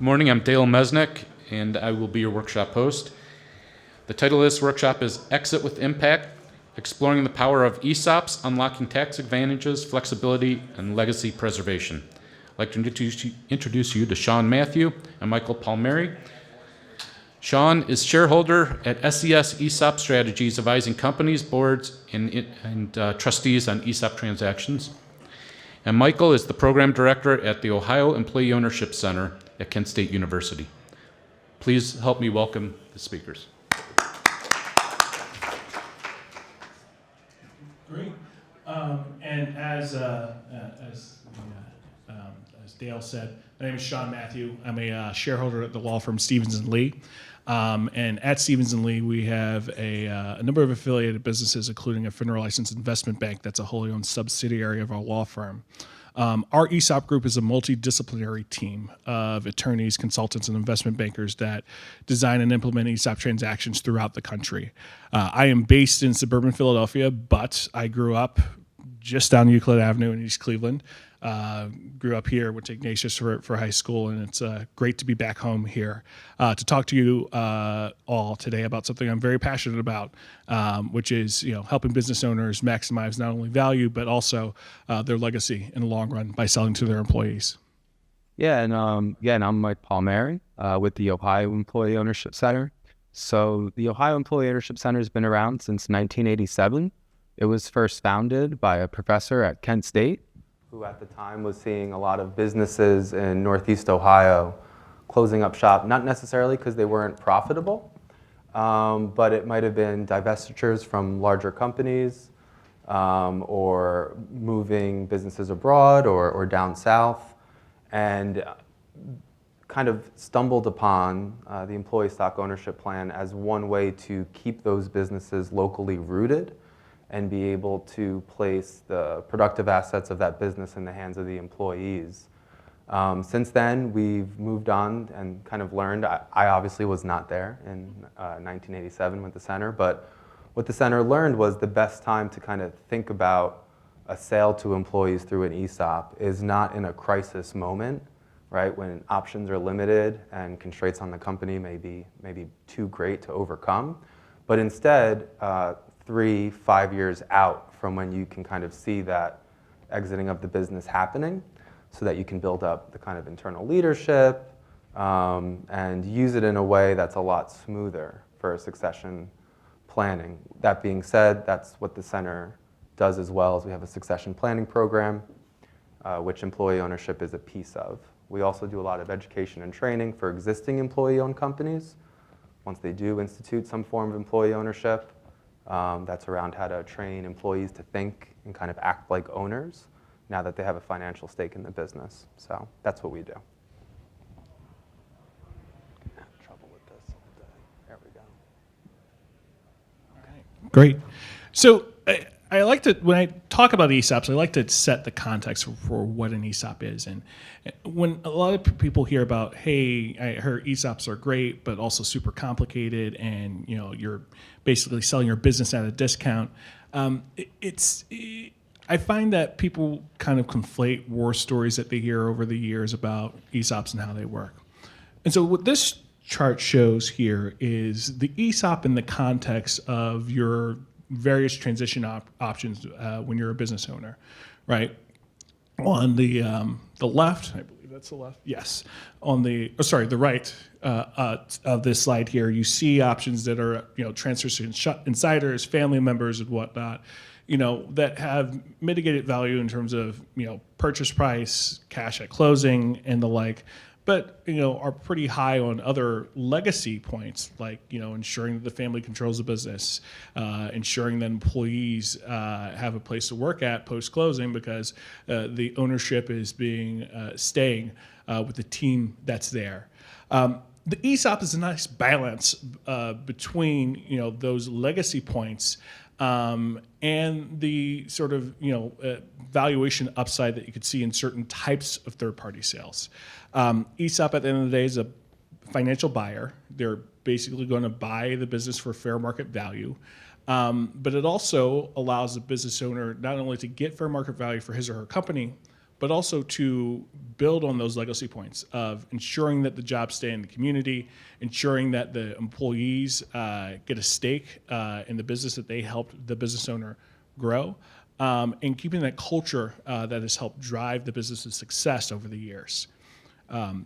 Good morning, I'm Dale Mesnick, and I will be your workshop host. The title of this workshop is Exit with Impact, Exploring the Power of ESOPs, Unlocking Tax Advantages, Flexibility, and Legacy Preservation. I'd like to introduce you to Sean Matthew and Michael Palmieri. Sean is shareholder at SES ESOP Strategies, advising companies, boards, and trustees on ESOP transactions. And Michael is the program director at the Ohio Employee Ownership Center at Kent State University. Please help me welcome the speakers. Great. And as Dale said, my name is Sean Matthew. I'm a shareholder at the law firm Stevens & Lee. And at Stevens & Lee, we have a number of affiliated businesses, including a FINRA licensed investment bank that's a wholly owned subsidiary of our law firm. Our ESOP group is a multidisciplinary team of attorneys, consultants, and investment bankers that design and implement ESOP transactions throughout the country. I am based in suburban Philadelphia, but I grew up just down Euclid Avenue in East Cleveland. Grew up here, went to Ignatius for high school, and it's great to be back home here to talk to you all today about something I'm very passionate about, which is helping business owners maximize not only value but also their legacy in the long run by selling to their employees. Yeah, and again, I'm Mike Palmieri with the Ohio Employee Ownership Center. So the Ohio Employee Ownership Center has been around since 1987. It was first founded by a professor at Kent State, who at the time was seeing a lot of businesses in Northeast Ohio closing up shop, not necessarily because they weren't profitable, but it might have been divestitures from larger companies or moving businesses abroad or down south, and kind of stumbled upon the employee stock ownership plan as one way to keep those businesses locally rooted and be able to place the productive assets of that business in the hands of the employees. Since then, we've moved on and kind of learned. I obviously was not there in 1987 with the center, but what the center learned was the best time to kind of think about a sale to employees through an ESOP is not in a crisis moment, right, when options are limited and constraints on the company may be too great to overcome, but instead, 3-5 years out from when you can kind of see that exiting of the business happening so that you can build up the kind of internal leadership and use it in a way that's a lot smoother for succession planning. That being said, that's what the center does as well, as we have a succession planning program, which employee ownership is a piece of. We also do a lot of education and training for existing employee-owned companies. Once they do institute some form of employee ownership, that's around how to train employees to think and kind of act like owners now that they have a financial stake in the business. So that's what we do. I have trouble with this all day. There we go. Okay. Great. So I like to, when I talk about ESOPs, I like to set the context for what an ESOP is. And when a lot of people hear about, hey, I heard ESOPs are great, but also super complicated, and you're basically selling your business at a discount. I find that people kind of conflate war stories that they hear over the years about ESOPs and how they work. And so what this chart shows here is the ESOP in the context of your various transition options when you're a business owner, right? On the left, I believe that's the left. Yes, on the right of this slide here, you see options that are transfers to insiders, family members, and whatnot, that have mitigated value in terms of purchase price, cash at closing, and the like. But are pretty high on other legacy points, like ensuring that the family controls the business, ensuring that employees have a place to work at post closing because the ownership is staying with the team that's there. The ESOP is a nice balance between those legacy points and the sort of valuation upside that you could see in certain types of third-party sales. ESOP at the end of the day is a financial buyer. They're basically going to buy the business for fair market value. But it also allows the business owner not only to get fair market value for his or her company, but also to build on those legacy points of ensuring that the jobs stay in the community, ensuring that the employees get a stake in the business that they helped the business owner grow, and keeping that culture that has helped drive the business's success over the years. That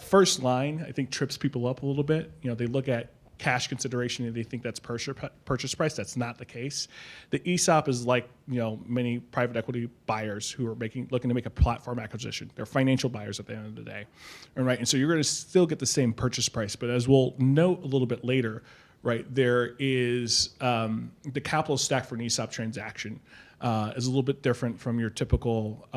first line, I think, trips people up a little bit. They look at cash consideration and they think that's purchase price. That's not the case. The ESOP is like many private equity buyers who are looking to make a platform acquisition. They're financial buyers at the end of the day, all right? And so you're going to still get the same purchase price, but as we'll note a little bit later, right, there is the capital stack for an ESOP transaction is a little bit different from your typical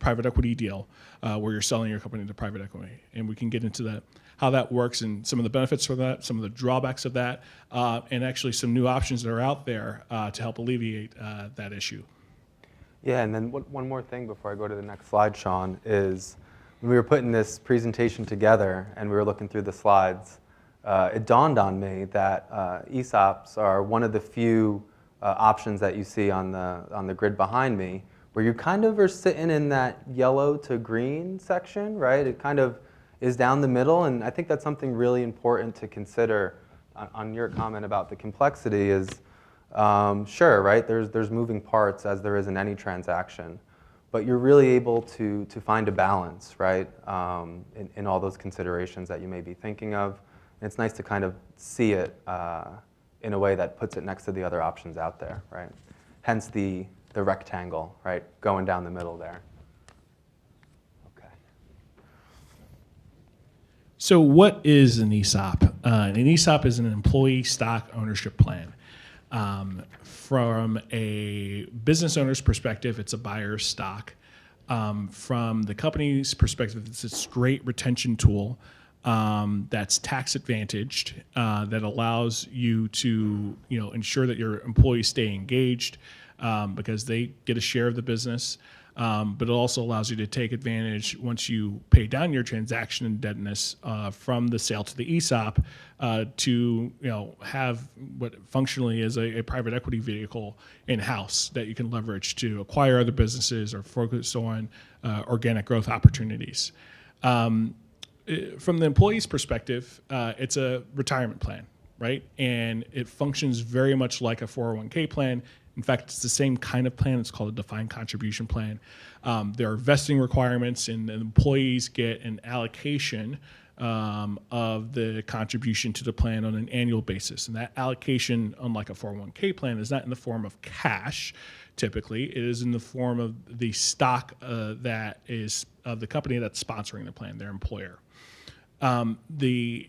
private equity deal where you're selling your company to private equity, and we can get into that, how that works and some of the benefits for that, some of the drawbacks of that, and actually some new options that are out there to help alleviate that issue. Yeah, and then one more thing before I go to the next slide, Sean, is when we were putting this presentation together and we were looking through the slides, it dawned on me that ESOPs are one of the few options that you see on the grid behind me, where you kind of are sitting in that yellow to green section, right? It kind of is down the middle, and I think that's something really important to consider on your comment about the complexity is, sure, right, there's moving parts as there is in any transaction, but you're really able to find a balance, right, in all those considerations that you may be thinking of. And it's nice to kind of see it in a way that puts it next to the other options out there, right? Hence the rectangle, right, going down the middle there. Okay. So what is an ESOP? An ESOP is an employee stock ownership plan. From a business owner's perspective, it's a buyer's stock. From the company's perspective, it's a straight retention tool that's tax advantaged, that allows you to ensure that your employees stay engaged because they get a share of the business. But it also allows you to take advantage once you pay down your transaction indebtedness from the sale to the ESOP to have what functionally is a private equity vehicle in-house that you can leverage to acquire other businesses or focus on organic growth opportunities. From the employee's perspective, it's a retirement plan, right? And it functions very much like a 401k plan. In fact, it's the same kind of plan. It's called a defined contribution plan. There are vesting requirements, and the employees get an allocation of the contribution to the plan on an annual basis. And that allocation, unlike a 401k plan, is not in the form of cash, typically. It is in the form of the stock that is of the company that's sponsoring the plan, their employer. The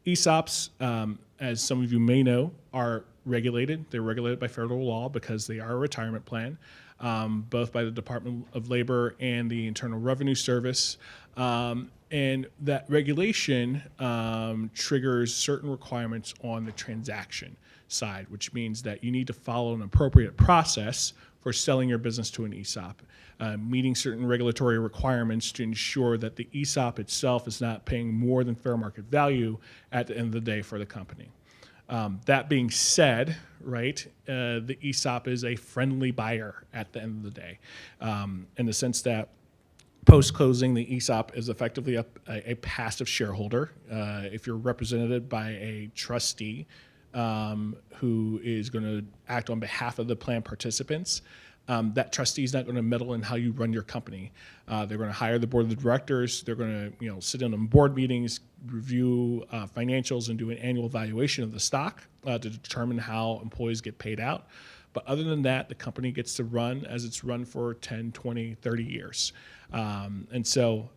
ESOPs, as some of you may know, are regulated. They're regulated by federal law because they are a retirement plan, both by the Department of Labor and the Internal Revenue Service. And that regulation triggers certain requirements on the transaction side, which means that you need to follow an appropriate process for selling your business to an ESOP, meeting certain regulatory requirements to ensure that the ESOP itself is not paying more than fair market value at the end of the day for the company. That being said, right, the ESOP is a friendly buyer at the end of the day, in the sense that post-closing, the ESOP is effectively a passive shareholder. If you're represented by a trustee who is going to act on behalf of the plan participants, that trustee is not going to meddle in how you run your company. They're going to hire the board of directors. They're going to sit in on board meetings, review financials, and do an annual evaluation of the stock to determine how employees get paid out. But other than that, the company gets to run as it's run for 10, 20, 30 years. And so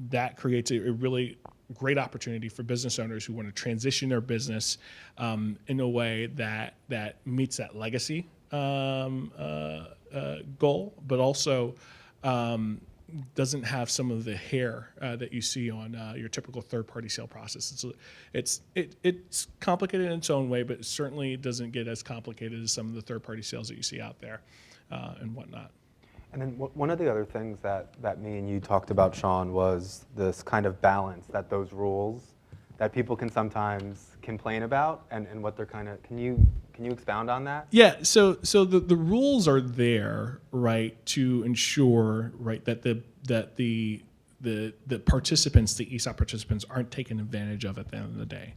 that creates a really great opportunity for business owners who want to transition their business in a way that meets that legacy goal, but also doesn't have some of the hair that you see on your typical third-party sale process. It's complicated in its own way, but it certainly doesn't get as complicated as some of the third-party sales that you see out there and whatnot. And then one of the other things that me and you talked about, Sean, was this kind of balance that those rules that people can sometimes complain about, and what they're kind of, can you expound on that? Yeah, so the rules are there, right, to ensure, right, that the participants, the ESOP participants, aren't taken advantage of at the end of the day.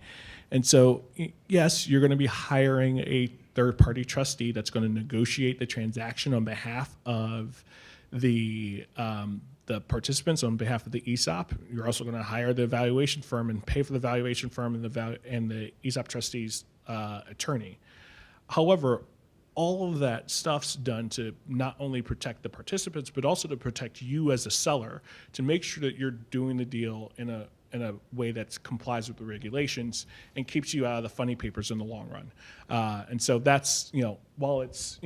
And so, yes, you're going to be hiring a third-party trustee that's going to negotiate the transaction on behalf of the participants, on behalf of the ESOP. You're also going to hire the evaluation firm and pay for the valuation firm and the ESOP trustee's attorney. However, all of that stuff's done to not only protect the participants, but also to protect you as a seller, to make sure that you're doing the deal in a way that complies with the regulations and keeps you out of the funny papers in the long run. And so that's, while it's,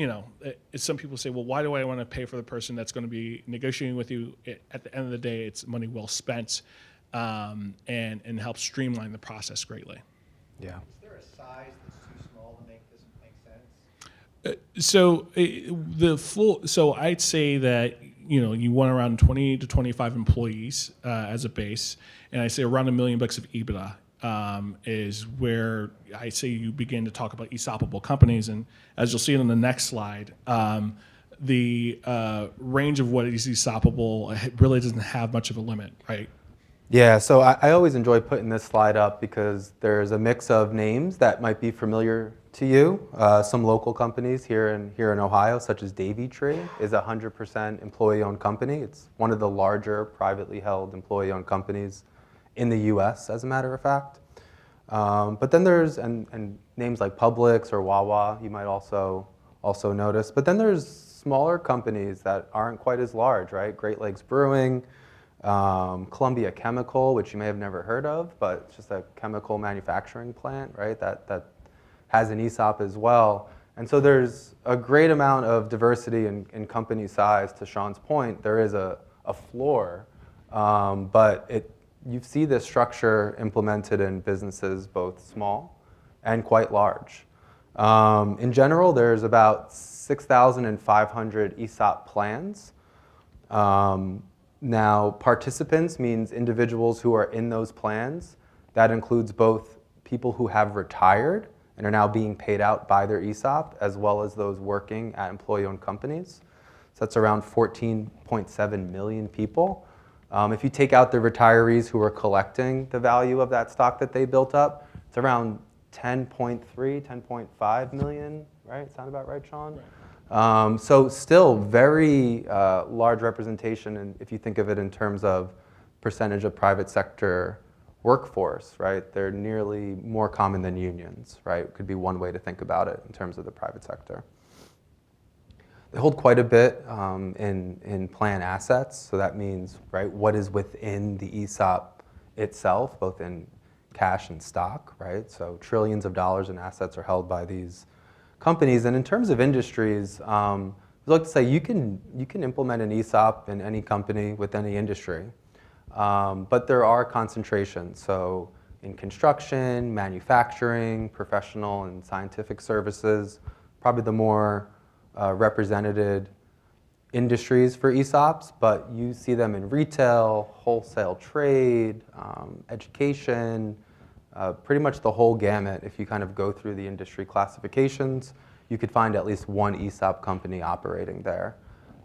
some people say, well, why do I want to pay for the person that's going to be negotiating with you? At the end of the day, it's money well spent, and helps streamline the process greatly. Yeah. Is there a size that's too small to make this make sense? So I'd say that you want around 20 to 25 employees as a base, and I say around $1 million of EBITDA is where I say you begin to talk about ESOPable companies. And as you'll see on the next slide, the range of what is ESOPable really doesn't have much of a limit, right? Yeah, so I always enjoy putting this slide up because there's a mix of names that might be familiar to you. Some local companies here in Ohio, such as Davy Tree, is a 100% employee-owned company. It's one of the larger privately held employee-owned companies in the U.S., as a matter of fact. But then there's and names like Publix or Wawa, you might also notice. But then there's smaller companies that aren't quite as large, right? Great Lakes Brewing. Columbia Chemical, which you may have never heard of, but it's just a chemical manufacturing plant, right, that has an ESOP as well. And so there's a great amount of diversity in company size. To Sean's point, there is a floor, but you see this structure implemented in businesses both small and quite large. In general, there's about 6,500 ESOP plans. Now, participants means individuals who are in those plans. That includes both people who have retired and are now being paid out by their ESOP, as well as those working at employee-owned companies. So that's around 14.7 million people. If you take out the retirees who are collecting the value of that stock that they built up, it's around 10.3, 10.5 million, right? Sound about right, Sean? Right. So still very large representation, and if you think of it in terms of percentage of private sector workforce, right? They're nearly more common than unions, right? Could be one way to think about it in terms of the private sector. They hold quite a bit in plan assets, so that means, right, what is within the ESOP itself, both in cash and stock, right? So trillions of dollars in assets are held by these companies. And in terms of industries, I'd like to say you can implement an ESOP in any company with any industry, but there are concentrations. So in construction, manufacturing, professional and scientific services, probably the more represented industries for ESOPs, but you see them in retail, wholesale trade, education, pretty much the whole gamut. If you kind of go through the industry classifications, you could find at least one ESOP company operating there.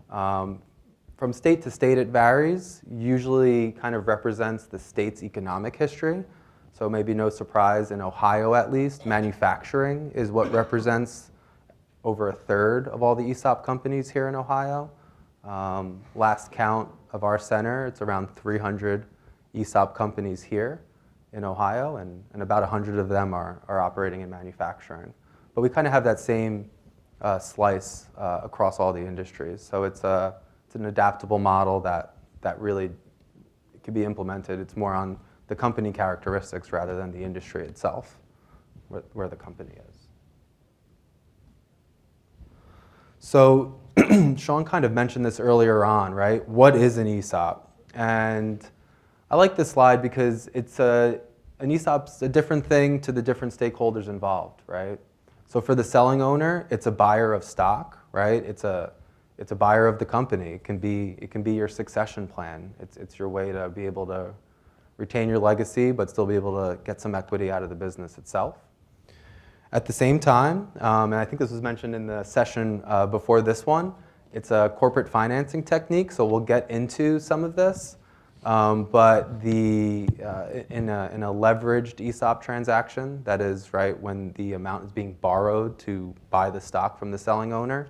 From state to state it varies, usually kind of represents the state's economic history. So maybe no surprise, in Ohio at least, manufacturing is what represents over a third of all the ESOP companies here in Ohio. Last count of our center, it's around 300 ESOP companies here in Ohio, and about 100 of them are operating in manufacturing. But we kind of have that same slice across all the industries. So it's an adaptable model that really can be implemented. It's more on the company characteristics rather than the industry itself, where the company is. So Sean kind of mentioned this earlier on, right? What is an ESOP? And I like this slide because an ESOP's a different thing to the different stakeholders involved, right? So for the selling owner, it's a buyer of stock, right? It's a buyer of the company. It can be your succession plan. It's your way to be able to retain your legacy, but still be able to get some equity out of the business itself. At the same time, and I think this was mentioned in the session before this one, it's a corporate financing technique, so we'll get into some of this. But in a leveraged ESOP transaction, that is, right, when the amount is being borrowed to buy the stock from the selling owner,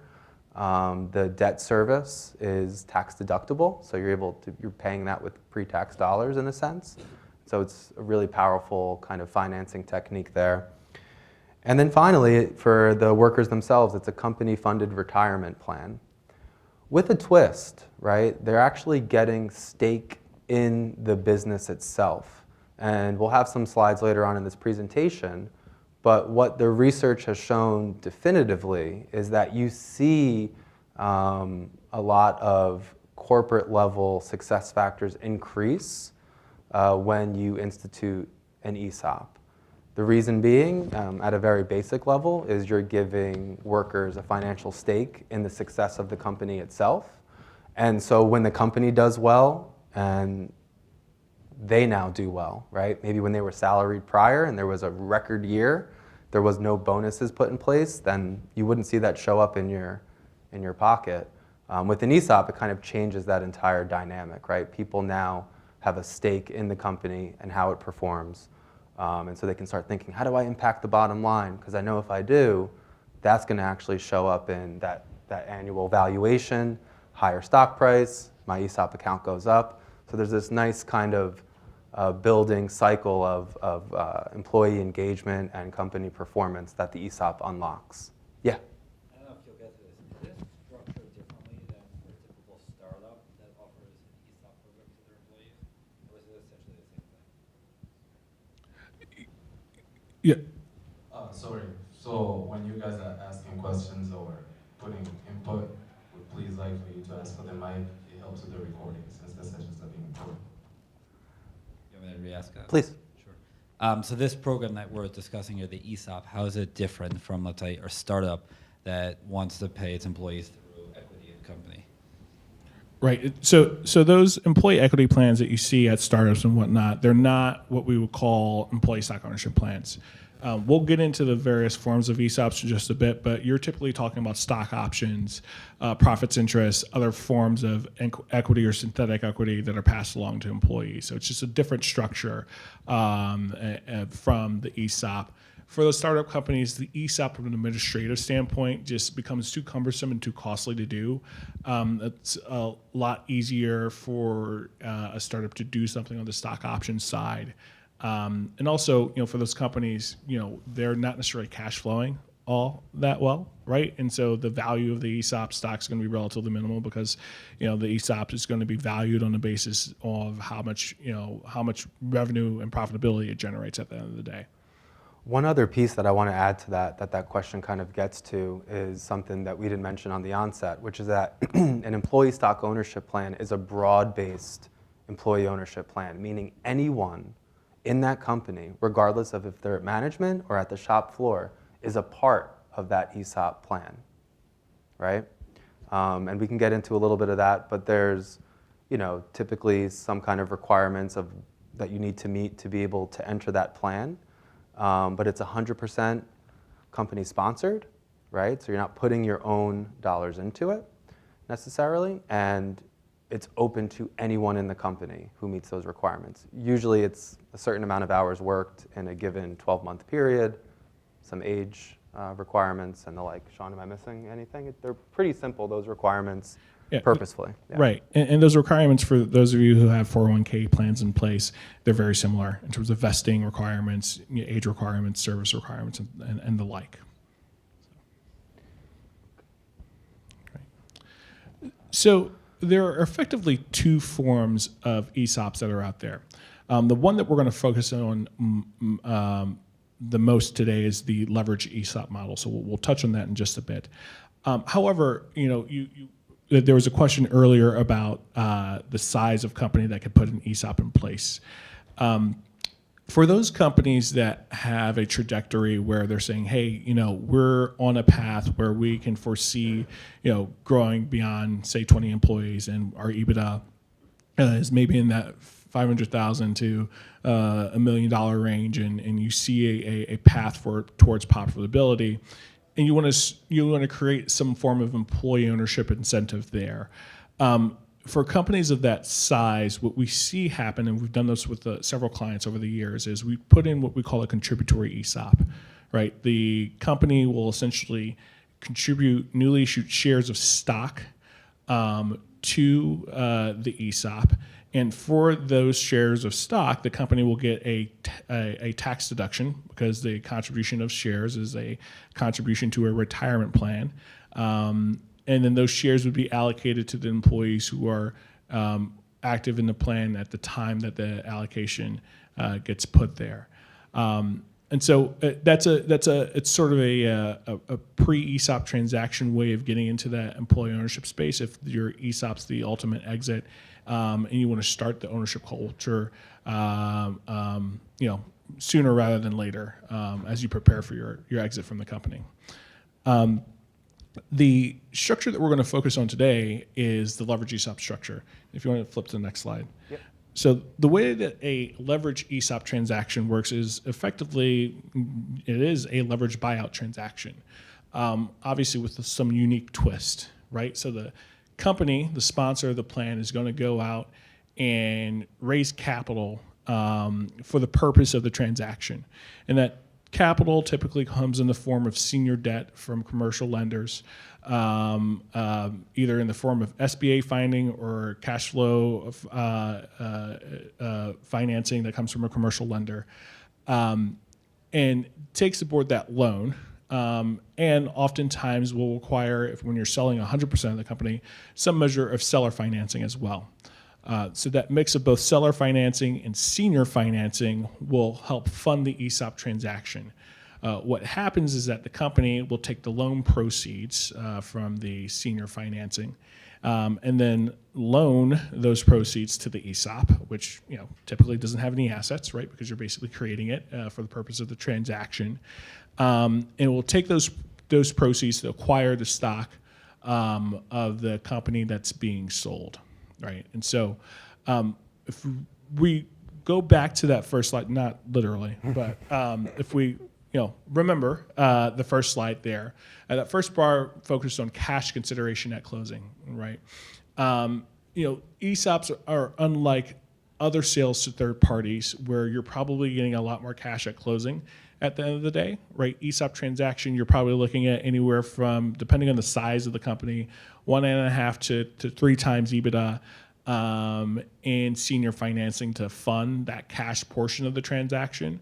the debt service is tax deductible, so you're paying that with pre-tax dollars in a sense. So it's a really powerful kind of financing technique there. And then finally, for the workers themselves, it's a company-funded retirement plan. With a twist, right? They're actually getting stake in the business itself. And we'll have some slides later on in this presentation, but what the research has shown definitively is that you see a lot of corporate level success factors increase when you institute an ESOP. The reason being, at a very basic level, is you're giving workers a financial stake in the success of the company itself. And so when the company does well, and they now do well, right? Maybe when they were salaried prior and there was a record year, there was no bonuses put in place, then you wouldn't see that show up in your pocket. With an ESOP, it kind of changes that entire dynamic, right? People now have a stake in the company and how it performs. And so they can start thinking, how do I impact the bottom line? Because I know if I do, that's going to actually show up in that annual valuation, higher stock price, my ESOP account goes up. So there's this nice kind of building cycle of employee engagement and company performance that the ESOP unlocks. Yeah? I don't know if you'll get to this. Is this structured differently than for a typical startup that offers an ESOP program to their employees? Or is it essentially the same thing? Yeah. Sorry. So when you guys are asking questions or putting input, we'd please like for you to ask for the mic. It helps with the recording since the sessions are being recorded. You want me to re-ask that? Please. Sure. So this program that we're discussing here, the ESOP, how is it different from, let's say, a startup that wants to pay its employees through equity in the company? Right. So those employee equity plans that you see at startups and whatnot, they're not what we would call employee stock ownership plans. We'll get into the various forms of ESOPs in just a bit, but you're typically talking about stock options, profits interest, other forms of equity or synthetic equity that are passed along to employees. So it's just a different structure from the ESOP. For those startup companies, the ESOP from an administrative standpoint just becomes too cumbersome and too costly to do. It's a lot easier for a startup to do something on the stock options side. And also, for those companies, they're not necessarily cash flowing all that well, right? And so the value of the ESOP stock is going to be relatively minimal because, the ESOP is going to be valued on the basis of how much revenue and profitability it generates at the end of the day. One other piece that I want to add to that question kind of gets to is something that we didn't mention on the onset, which is that an employee stock ownership plan is a broad-based employee ownership plan, meaning anyone in that company, regardless of if they're at management or at the shop floor, is a part of that ESOP plan, right? And we can get into a little bit of that, but there's, typically some kind of requirements that you need to meet to be able to enter that plan. But it's 100% company sponsored, right? So you're not putting your own dollars into it necessarily, and it's open to anyone in the company who meets those requirements. Usually it's a certain amount of hours worked in a given 12-month period, some age requirements and the like. Sean, am I missing anything? They're pretty simple, those requirements, purposefully. Yeah. Right. And those requirements, for those of you who have 401k plans in place, they're very similar in terms of vesting requirements, age requirements, service requirements, and the like. So there are effectively two forms of ESOPs that are out there. The one that we're going to focus on the most today is the leverage ESOP model. So we'll touch on that in just a bit. However, there was a question earlier about the size of company that could put an ESOP in place. For those companies that have a trajectory where they're saying, hey, we're on a path where we can foresee, growing beyond, say, 20 employees and our EBITDA is maybe in that 500,000 to $1 million range, and you see a path towards profitability, and you want to create some form of employee ownership incentive there. For companies of that size, what we see happen, and we've done this with several clients over the years, is we put in what we call a contributory ESOP, right? The company will essentially contribute newly issued shares of stock to the ESOP, and for those shares of stock, the company will get a tax deduction because the contribution of shares is a contribution to a retirement plan. And then those shares would be allocated to the employees who are active in the plan at the time that the allocation gets put there. And so it's sort of a pre-ESOP transaction way of getting into that employee ownership space. If your ESOP's the ultimate exit, and you want to start the ownership culture, sooner rather than later, as you prepare for your exit from the company. The structure that we're going to focus on today is the leverage ESOP structure. If you want to flip to the next slide. Yep. So the way that a leverage ESOP transaction works is effectively, it is a leverage buyout transaction, obviously with some unique twist, right? So the company, the sponsor of the plan, is going to go out and raise capital for the purpose of the transaction. And that capital typically comes in the form of senior debt from commercial lenders, either in the form of SBA funding or cash flow financing that comes from a commercial lender, and takes aboard that loan. And oftentimes will require, when you're selling 100% of the company, some measure of seller financing as well. So that mix of both seller financing and senior financing will help fund the ESOP transaction. What happens is that the company will take the loan proceeds from the senior financing and then loan those proceeds to the ESOP, which typically doesn't have any assets, right? Because you're basically creating it for the purpose of the transaction. And it will take those proceeds to acquire the stock of the company that's being sold. Right, and so if we go back to that first slide, not literally, but if we remember the first slide there, that first bar focused on cash consideration at closing, right? ESOPs are unlike other sales to third parties where you're probably getting a lot more cash at closing at the end of the day, right? ESOP transaction, you're probably looking at anywhere from, depending on the size of the company, 1.5 to 3 times EBITDA, and senior financing to fund that cash portion of the transaction,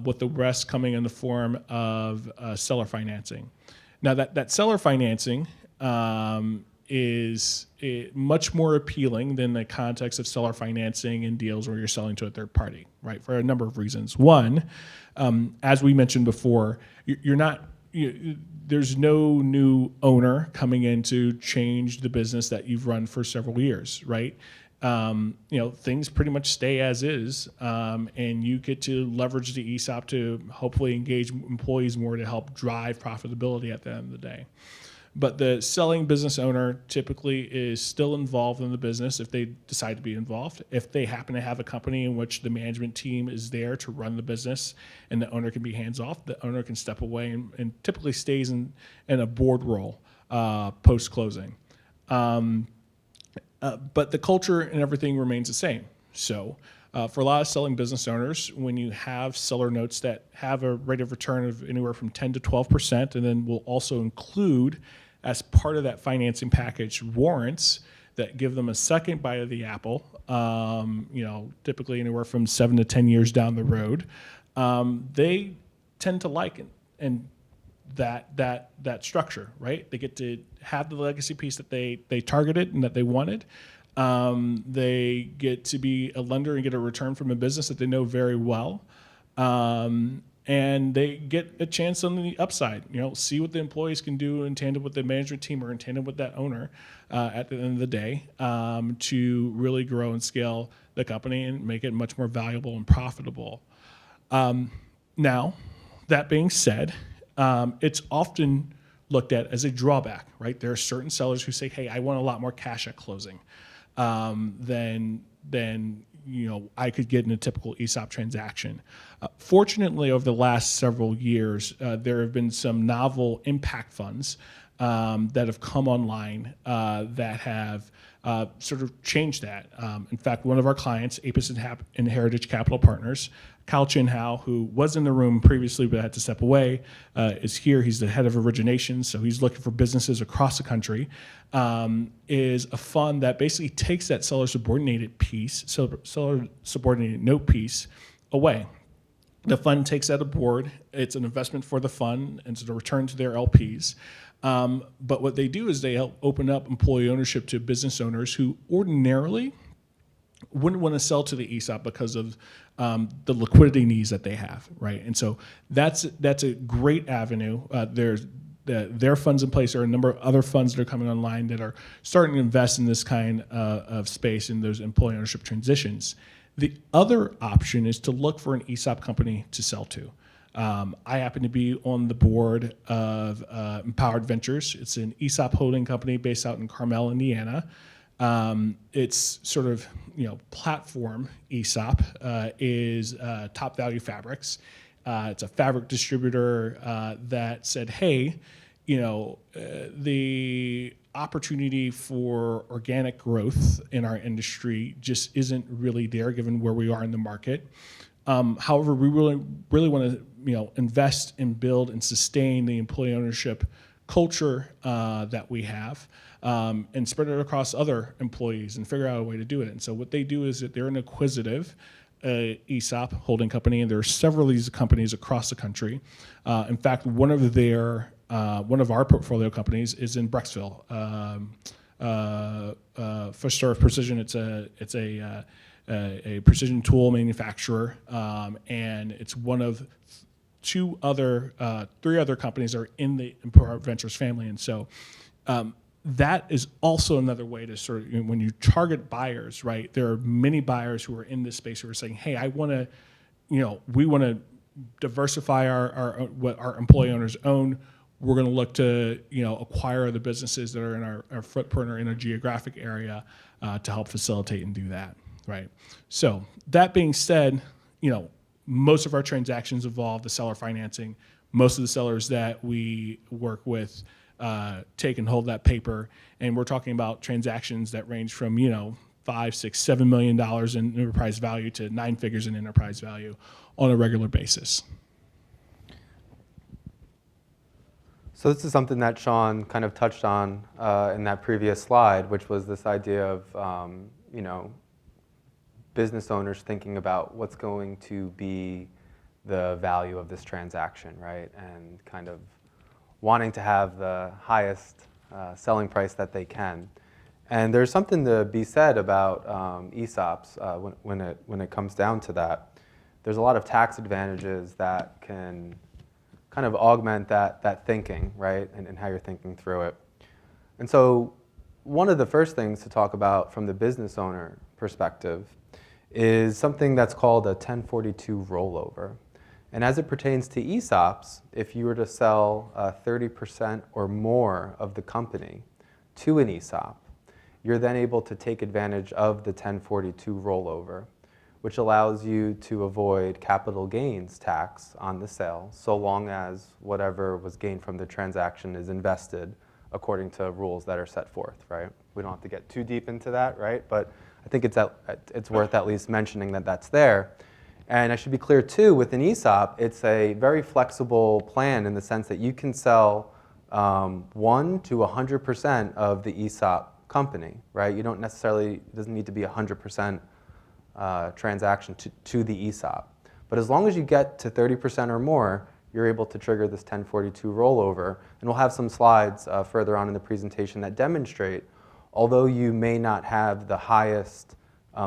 with the rest coming in the form of seller financing. Now that seller financing is much more appealing than the context of seller financing in deals where you're selling to a third party, right? For a number of reasons. One, as we mentioned before, there's no new owner coming in to change the business that you've run for several years, right? Things pretty much stay as is, and you get to leverage the ESOP to hopefully engage employees more to help drive profitability at the end of the day. But the selling business owner typically is still involved in the business if they decide to be involved. If they happen to have a company in which the management team is there to run the business and the owner can be hands off, the owner can step away and typically stays in a board role post-closing. But the culture and everything remains the same. So for a lot of selling business owners, when you have seller notes that have a rate of return of anywhere from 10 to 12%, and then will also include, as part of that financing package, warrants that give them a second bite of the apple, typically anywhere from 7 to 10 years down the road, they tend to like it. And that structure, right? They get to have the legacy piece that they targeted and that they wanted. They get to be a lender and get a return from a business that they know very well. And they get a chance on the upside, see what the employees can do in tandem with the management team or in tandem with that owner at the end of the day, to really grow and scale the company and make it much more valuable and profitable. Now, that being said, it's often looked at as a drawback, right? There are certain sellers who say, hey, I want a lot more cash at closing. than I could get in a typical ESOP transaction. Fortunately, over the last several years, there have been some novel impact funds that have come online that have sort of changed that. In fact, one of our clients, Apis and Heritage Capital Partners, Kyle Chinhow, who was in the room previously but had to step away, is here. He's the head of origination, so he's looking for businesses across the country. Is a fund that basically takes that seller subordinated piece, seller subordinated note piece, away. The fund takes that aboard. It's an investment for the fund, and it's a return to their LPs. But what they do is they help open up employee ownership to business owners who ordinarily wouldn't want to sell to the ESOP because of the liquidity needs that they have, right? And so that's a great avenue. There's their funds in place. There are a number of other funds that are coming online that are starting to invest in this kind of space in those employee ownership transitions. The other option is to look for an ESOP company to sell to. I happen to be on the board of Empowered Ventures. It's an ESOP holding company based out in Carmel, Indiana. Its sort of platform ESOP is Top Value Fabrics. It's a fabric distributor that said, hey, the opportunity for organic growth in our industry just isn't really there given where we are in the market. However, we really want to invest and build and sustain the employee ownership culture that we have, and spread it across other employees and figure out a way to do it. And so what they do is that they're an acquisitive ESOP holding company, and there are several of these companies across the country. In fact, one of our portfolio companies is in Brecksville. First Precision. It's a precision tool manufacturer, and it's one of three other companies that are in the Empowered Ventures family. And so that is also another way to sort of, when you target buyers, right, there are many buyers who are in this space who are saying, hey, we want to diversify what our employee owners own. We're going to look to acquire the businesses that are in our footprint or in a geographic area to help facilitate and do that, right? So that being said, most of our transactions involve the seller financing. Most of the sellers that we work with take and hold that paper, and we're talking about transactions that range from $5, $6, $7 million in enterprise value to 9 figures in enterprise value on a regular basis. So this is something that Sean kind of touched on in that previous slide, which was this idea of business owners thinking about what's going to be the value of this transaction, right? And kind of wanting to have the highest selling price that they can. And there's something to be said about ESOPs when it comes down to that. There's a lot of tax advantages that can kind of augment that thinking, right? And how you're thinking through it. And so one of the first things to talk about from the business owner perspective is something that's called a 1042 rollover. And as it pertains to ESOPs, if you were to sell 30% or more of the company to an ESOP, you're then able to take advantage of the 1042 rollover, which allows you to avoid capital gains tax on the sale, so long as whatever was gained from the transaction is invested according to rules that are set forth, right? We don't have to get too deep into that, right? But I think it's worth at least mentioning that that's there. And I should be clear too, with an ESOP, it's a very flexible plan in the sense that you can sell 1 to 100% of the ESOP company, right? You don't necessarily, it doesn't need to be 100% transaction to the ESOP. But as long as you get to 30% or more, you're able to trigger this 1042 rollover. And we'll have some slides further on in the presentation that demonstrate, although you may not have the highest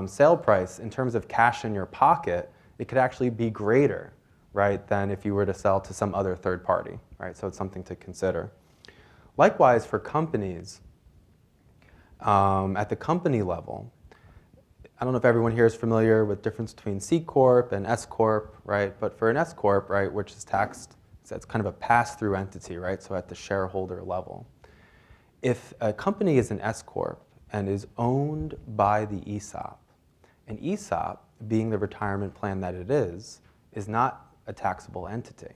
sale price, in terms of cash in your pocket, it could actually be greater, right, than if you were to sell to some other third party, right? So it's something to consider. Likewise, for companies, at the company level, I don't know if everyone here is familiar with the difference between C Corp and S Corp, right? But for an S Corp, right, which is taxed, it's kind of a pass-through entity, right? So at the shareholder level. If a company is an S Corp, and is owned by the ESOP. An ESOP, being the retirement plan that it is not a taxable entity.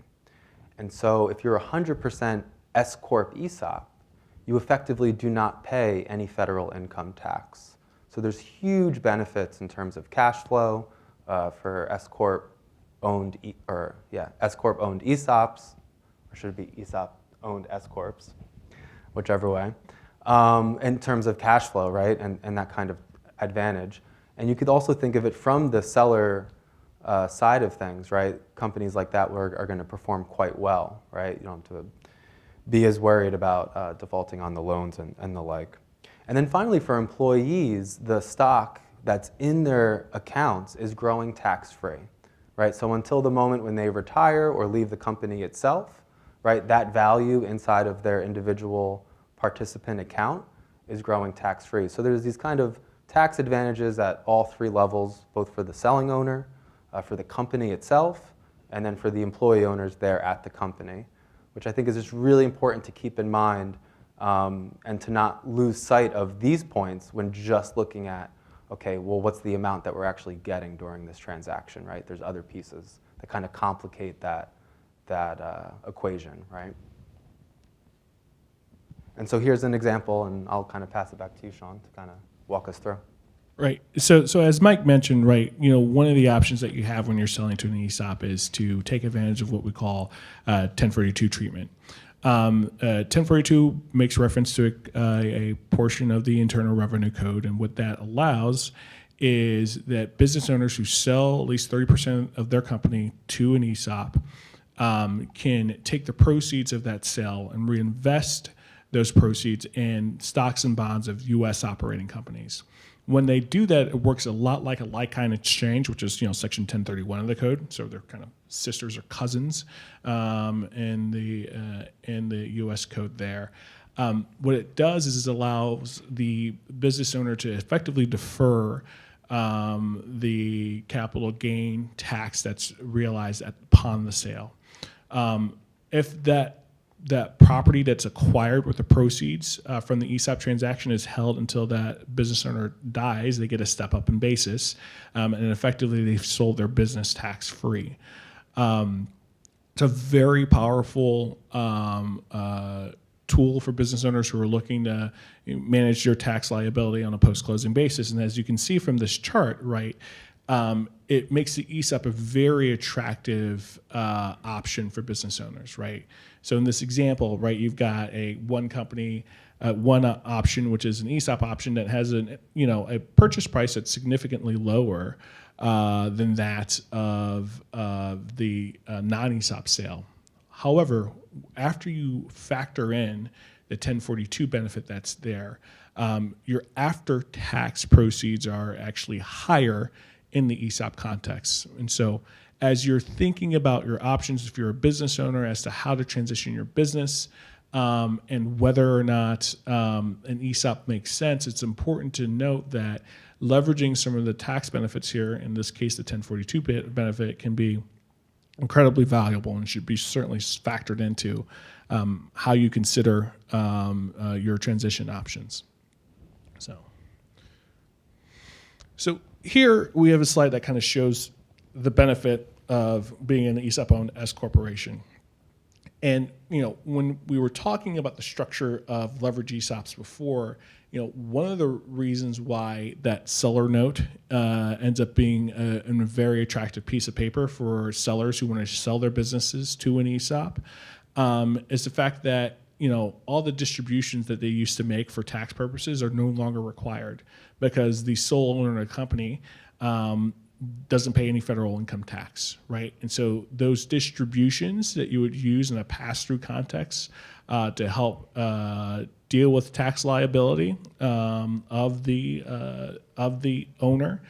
And so if you're 100% S Corp ESOP, you effectively do not pay any federal income tax. So there's huge benefits in terms of cash flow for S Corp owned S Corp owned ESOPs, or should it be ESOP owned S Corps, whichever way, in terms of cash flow, right, and that kind of advantage. And you could also think of it from the seller side of things, right? Companies like that are going to perform quite well, right? You don't have to be as worried about defaulting on the loans and the like. And then finally, for employees, the stock that's in their accounts is growing tax-free, right? So until the moment when they retire or leave the company itself, right, that value inside of their individual participant account is growing tax-free. So there's these kind of tax advantages at all three levels, both for the selling owner, for the company itself, and then for the employee owners there at the company, which I think is just really important to keep in mind and to not lose sight of these points when just looking at, okay, well, what's the amount that we're actually getting during this transaction, right? There's other pieces that kind of complicate that equation, right? And so here's an example, and I'll kind of pass it back to you, Sean, to kind of walk us through. Right. So as Mike mentioned, right, one of the options that you have when you're selling to an ESOP is to take advantage of what we call 1042 treatment. 1042 makes reference to a portion of the Internal Revenue Code, and what that allows is that business owners who sell at least 30% of their company to an ESOP can take the proceeds of that sale and reinvest those proceeds in stocks and bonds of U.S. operating companies. When they do that, it works a lot like a like-kind exchange, which is Section 1031 of the code. So they're kind of sisters or cousins in the U.S. code there. What it does is it allows the business owner to effectively defer the capital gain tax that's realized upon the sale. If that property that's acquired with the proceeds from the ESOP transaction is held until that business owner dies, they get a step up in basis, and effectively they've sold their business tax free. It's a very powerful tool for business owners who are looking to manage their tax liability on a post-closing basis. And as you can see from this chart, right, it makes the ESOP a very attractive option for business owners, right? So in this example, right, you've got one company, one option, which is an ESOP option that has a purchase price that's significantly lower than that of the non-ESOP sale. However, after you factor in the 1042 benefit that's there, your after-tax proceeds are actually higher in the ESOP context. And so as you're thinking about your options, if you're a business owner, as to how to transition your business and whether or not an ESOP makes sense, it's important to note that leveraging some of the tax benefits here, in this case the 1042 benefit, can be incredibly valuable and should be certainly factored into how you consider your transition options. So here we have a slide that kind of shows the benefit of being an ESOP-owned S corporation. And when we were talking about the structure of leverage ESOPs before, one of the reasons why that seller note ends up being a very attractive piece of paper for sellers who want to sell their businesses to an ESOP is the fact that all the distributions that they used to make for tax purposes are no longer required because the sole owner of the company doesn't pay any federal income tax, right? And so those distributions that you would use in a pass-through context to help deal with tax liability of the owner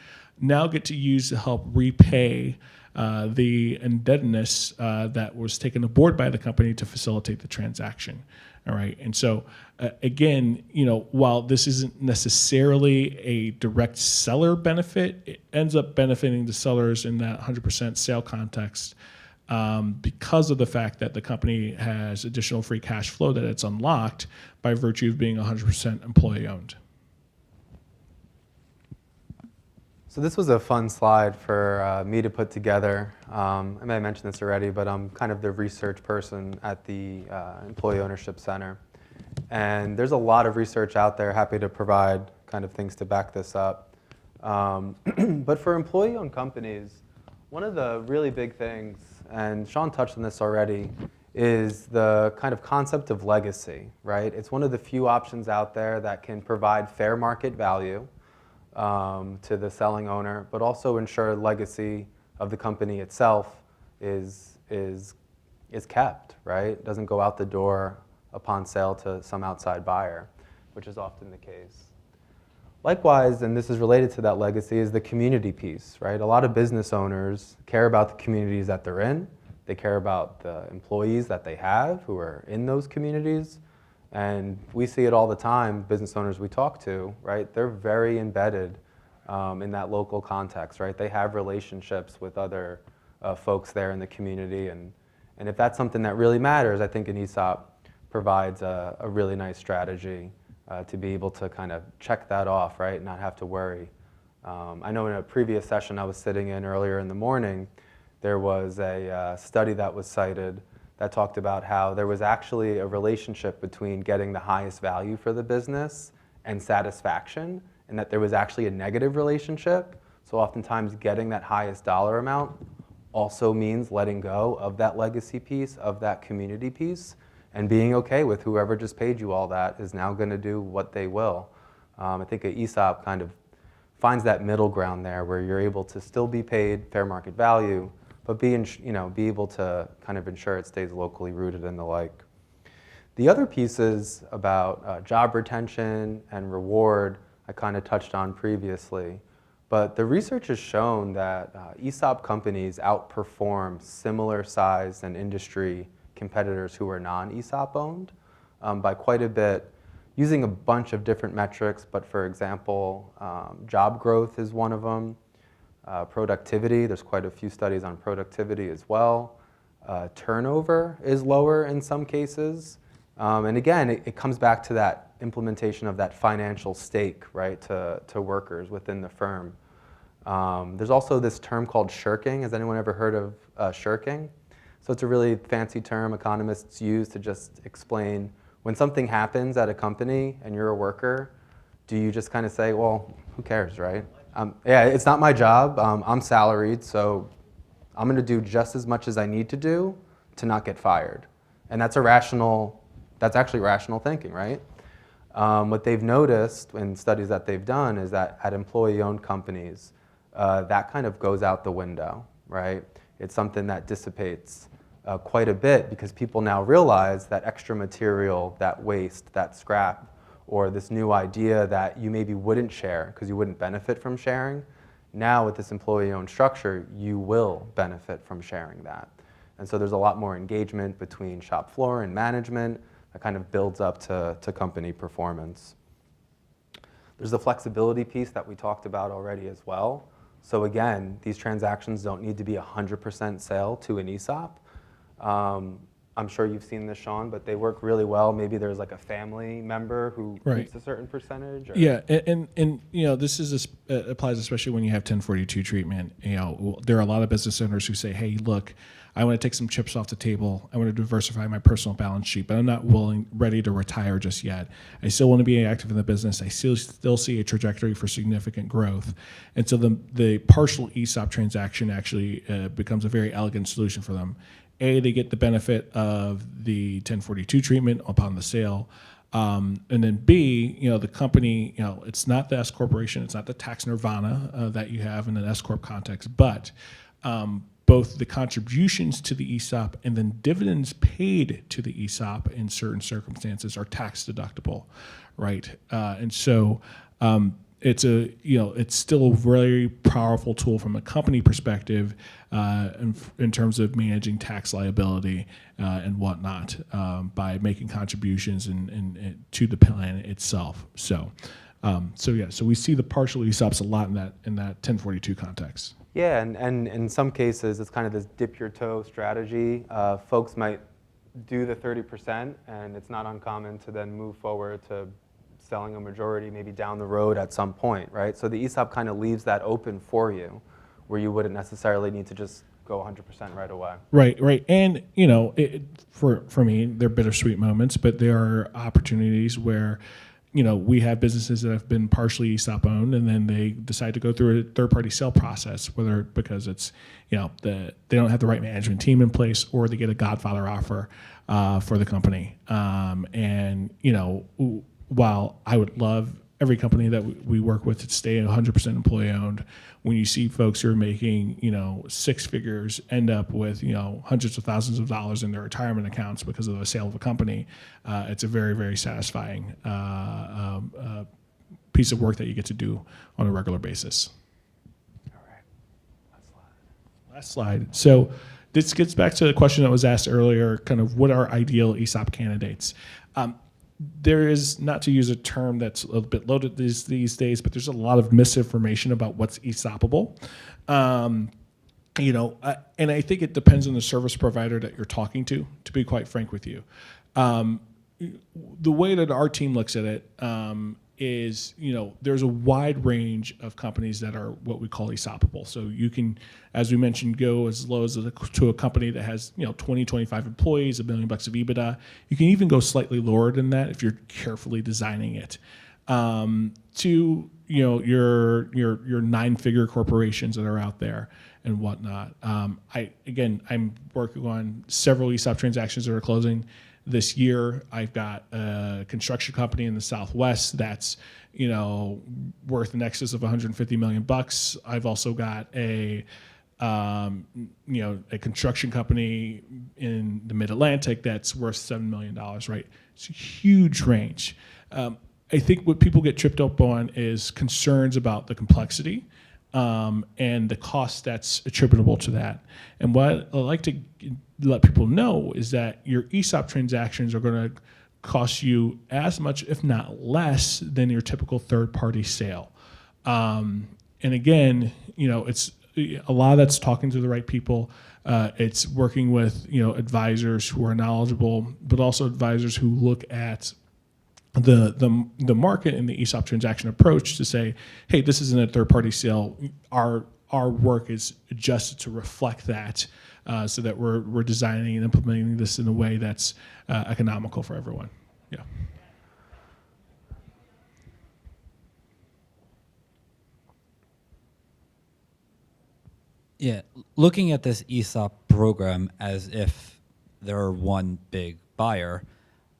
now get to use to help repay the indebtedness that was taken aboard by the company to facilitate the transaction. All right, and so again, while this isn't necessarily a direct seller benefit, it ends up benefiting the sellers in that 100% sale context because of the fact that the company has additional free cash flow that it's unlocked by virtue of being 100% employee owned. So this was a fun slide for me to put together. I may have mentioned this already, but I'm kind of the research person at the Employee Ownership Center. And there's a lot of research out there, happy to provide kind of things to back this up. But for employee-owned companies, one of the really big things, and Sean touched on this already, is the kind of concept of legacy, right? It's one of the few options out there that can provide fair market value to the selling owner, but also ensure legacy of the company itself is kept, right? It doesn't go out the door upon sale to some outside buyer, which is often the case. Likewise, and this is related to that legacy, is the community piece, right? A lot of business owners care about the communities that they're in. They care about the employees that they have who are in those communities. And we see it all the time, business owners we talk to, right? They're very embedded in that local context, right? They have relationships with other folks there in the community. And if that's something that really matters, I think an ESOP provides a really nice strategy to be able to kind of check that off, right? And not have to worry. I know in a previous session I was sitting in earlier in the morning, there was a study that was cited that talked about how there was actually a relationship between getting the highest value for the business and satisfaction, and that there was actually a negative relationship. So oftentimes getting that highest dollar amount also means letting go of that legacy piece, of that community piece, and being okay with whoever just paid you all that is now going to do what they will. I think an ESOP kind of finds that middle ground there where you're able to still be paid fair market value, but be able to kind of ensure it stays locally rooted and the like. The other pieces about job retention and reward I kind of touched on previously, but the research has shown that ESOP companies outperform similar size and industry competitors who are non-ESOP owned by quite a bit, using a bunch of different metrics, but for example, job growth is one of them. Productivity, there's quite a few studies on productivity as well. Turnover is lower in some cases. And again, it comes back to that implementation of that financial stake, right, to workers within the firm. There's also this term called shirking. Has anyone ever heard of shirking? So it's a really fancy term economists use to just explain when something happens at a company and you're a worker, do you just kind of say, well, who cares, right? Yeah, it's not my job. I'm salaried, so I'm going to do just as much as I need to do to not get fired. And that's actually rational thinking, right? What they've noticed in studies that they've done is that at employee-owned companies, that kind of goes out the window, right? It's something that dissipates quite a bit because people now realize that extra material, that waste, that scrap, or this new idea that you maybe wouldn't share because you wouldn't benefit from sharing. Now with this employee-owned structure, you will benefit from sharing that. And so there's a lot more engagement between shop floor and management that kind of builds up to company performance. There's the flexibility piece that we talked about already as well. So again, these transactions don't need to be 100% sale to an ESOP. I'm sure you've seen this, Sean, but they work really well. Maybe there's like a family member who keeps a certain percentage. Or... Yeah, and this applies especially when you have 1042 treatment. There are a lot of business owners who say, "Hey, look, I want to take some chips off the table. I want to diversify my personal balance sheet, but I'm not ready to retire just yet. I still want to be active in the business. I still see a trajectory for significant growth." And so the partial ESOP transaction actually becomes a very elegant solution for them. A, they get the benefit of the 1042 treatment upon the sale. And then B, the company, it's not the S corporation, it's not the tax nirvana that you have in an S corp context, but both the contributions to the ESOP and then dividends paid to the ESOP in certain circumstances are tax deductible, right? And so it's still a very powerful tool from a company perspective in terms of managing tax liability and whatnot by making contributions to the plan itself. So we see the partial ESOPs a lot in that 1042 context. Yeah, and in some cases, it's kind of this dip your toe strategy. Folks might do the 30%, and it's not uncommon to then move forward to selling a majority maybe down the road at some point, right? So the ESOP kind of leaves that open for you, where you wouldn't necessarily need to just go 100% right away. Right. And, for me, they're bittersweet moments, but there are opportunities where, we have businesses that have been partially ESOP owned, and then they decide to go through a third-party sale process, whether because it's, they don't have the right management team in place, or they get a Godfather offer for the company. While I would love every company that we work with to stay 100% employee owned, when you see folks who are making, six figures end up with, hundreds of thousands of dollars in their retirement accounts because of the sale of a company, it's a very, very satisfying piece of work that you get to do on a regular basis. All right, Last slide. So this gets back to the question that was asked earlier, kind of what are ideal ESOP candidates? There is, not to use a term that's a little bit loaded these days, but there's a lot of misinformation about what's ESOPable. And I think it depends on the service provider that you're talking to be quite frank with you. The way that our team looks at it is, there's a wide range of companies that are what we call ESOPable. So you can, as we mentioned, go as low as to a company that has, 20, 25 employees, $1 million of EBITDA. You can even go slightly lower than that if you're carefully designing it. To, your 9-figure corporations that are out there and whatnot. I'm working on several ESOP transactions that are closing this year. I've got a construction company in the Southwest that's, worth in excess of $150 million. I've also got a construction company in the Mid-Atlantic that's worth $7 million, right? It's a huge range. I think what people get tripped up on is concerns about the complexity and the cost that's attributable to that. And what I like to let people know is that your ESOP transactions are going to cost you as much, if not less, than your typical third-party sale. And again, it's a lot of that's talking to the right people. It's working with advisors who are knowledgeable, but also advisors who look at the market and the ESOP transaction approach to say, hey, this isn't a third-party sale. Our work is adjusted to reflect that, so that we're designing and implementing this in a way that's economical for everyone. Yeah. Yeah, looking at this ESOP program as if they're one big buyer.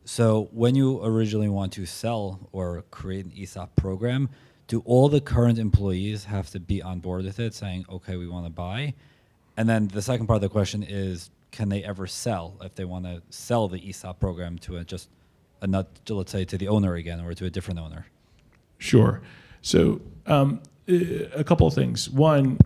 So when you originally want to sell or create an ESOP program, do all the current employees have to be on board with it, saying, okay, we want to buy? And then the second part of the question is, can they ever sell if they want to sell the ESOP program to let's say to the owner again, or to a different owner? Sure. So a couple of things. One,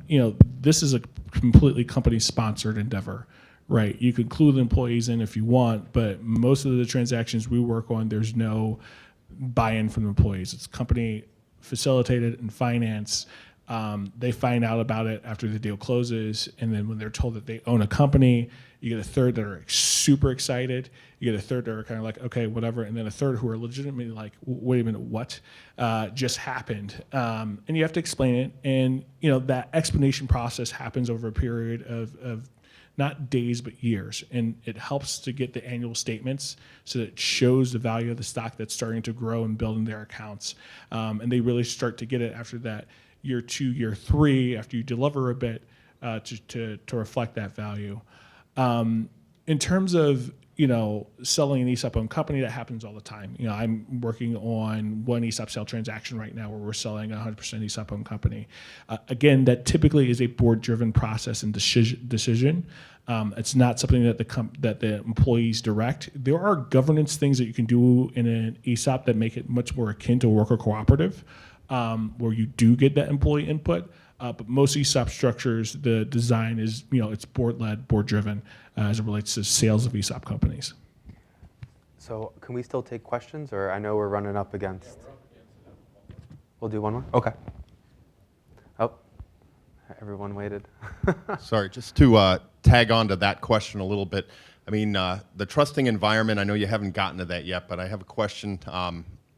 this is a completely company-sponsored endeavor, right? You could include the employees in if you want, but most of the transactions we work on, there's no buy-in from the employees. It's company facilitated and financed. They find out about it after the deal closes, and then when they're told that they own a company, you get a third that are super excited. You get a third that are kind of like, okay, whatever, and then a third who are legitimately like, wait a minute, what just happened? And you have to explain it, and that explanation process happens over a period of not days but years, and it helps to get the annual statements so that it shows the value of the stock that's starting to grow and build in their accounts, and they really start to get it after that year 2, year 3, after you deliver a bit to reflect that value. In terms of selling an ESOP-owned company, that happens all the time. I'm working on one ESOP sale transaction right now where we're selling a 100% ESOP-owned company. Again, that typically is a board-driven process and decision. It's not something that the employees direct. There are governance things that you can do in an ESOP that make it much more akin to a worker cooperative, where you do get that employee input. But most ESOP structures, the design is, it's board-led, board-driven as it relates to sales of ESOP companies. So can we still take questions, or I know we're running up against? We'll do one more? Okay. Oh, everyone waited. Sorry, just to tag on to that question a little bit. I mean, the trusting environment, I know you haven't gotten to that yet, but I have a question.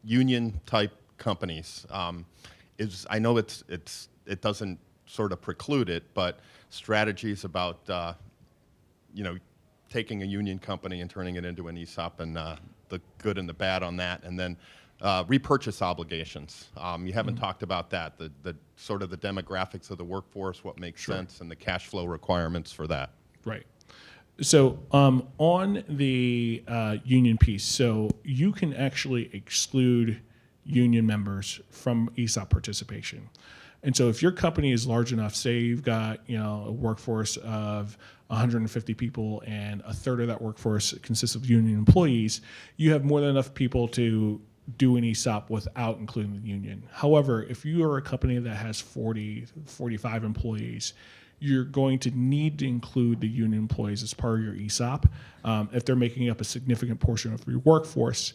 union type companies, I know it doesn't sort of preclude it, but strategies about taking a union company and turning it into an ESOP and the good and the bad on that, and then repurchase obligations. You haven't talked about that, the sort of the demographics of the workforce, what makes sense, and the cash flow requirements for that. Right. So on the union piece, so you can actually exclude union members from ESOP participation. And so if your company is large enough, say you've got a workforce of 150 people and a third of that workforce consists of union employees, you have more than enough people to do an ESOP without including the union. However, if you are a company that has 40, 45 employees, you're going to need to include the union employees as part of your ESOP if they're making up a significant portion of your workforce.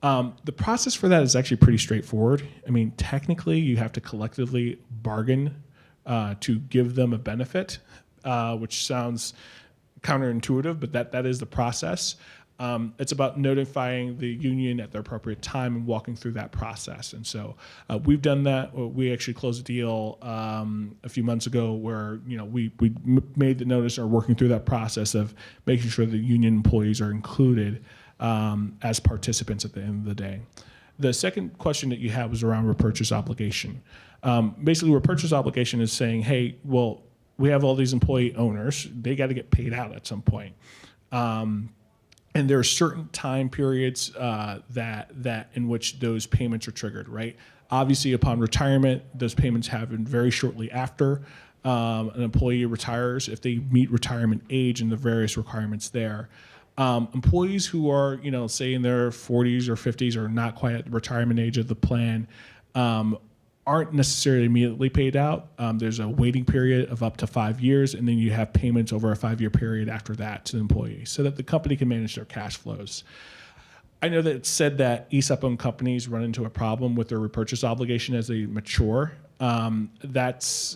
The process for that is actually pretty straightforward. I mean, technically, you have to collectively bargain to give them a benefit, which sounds counterintuitive, but that is the process. It's about notifying the union at the appropriate time and walking through that process. And so we've done that. We actually closed a deal a few months ago where we made the notice and are working through that process of making sure the union employees are included as participants at the end of the day. The second question that you had was around repurchase obligation. Basically, repurchase obligation is saying, hey, well, we have all these employee owners. They got to get paid out at some point. And there are certain time periods that in which those payments are triggered, right? Obviously, upon retirement, those payments happen very shortly after an employee retires, if they meet retirement age and the various requirements there. Employees who are, say in their 40s or 50s or not quite at the retirement age of the plan, aren't necessarily immediately paid out. There's a waiting period of up to 5 years, and then you have payments over a 5-year period after that to the employee so that the company can manage their cash flows. I know that it's said that ESOP-owned companies run into a problem with their repurchase obligation as they mature. That's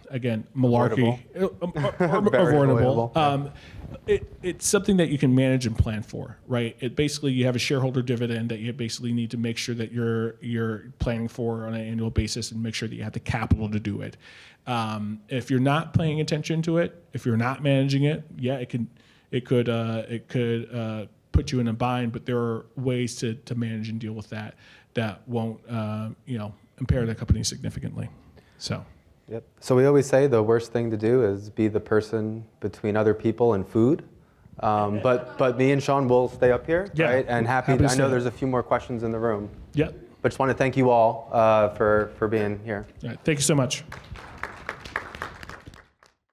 again, malarkey. Avoidable. It's something that you can manage and plan for, right? It basically, you have a shareholder dividend that you basically need to make sure that you're planning for on an annual basis and make sure that you have the capital to do it. If you're not paying attention to it, if you're not managing it, it could put you in a bind. But there are ways to manage and deal with that won't impair the company significantly. So. Yep. So we always say the worst thing to do is be the person between other people and food. But me and Sean will stay up here, right? And happy I know there's a few more questions in the room. Yep. But just want to thank you all for being here. All right. Thank you so much.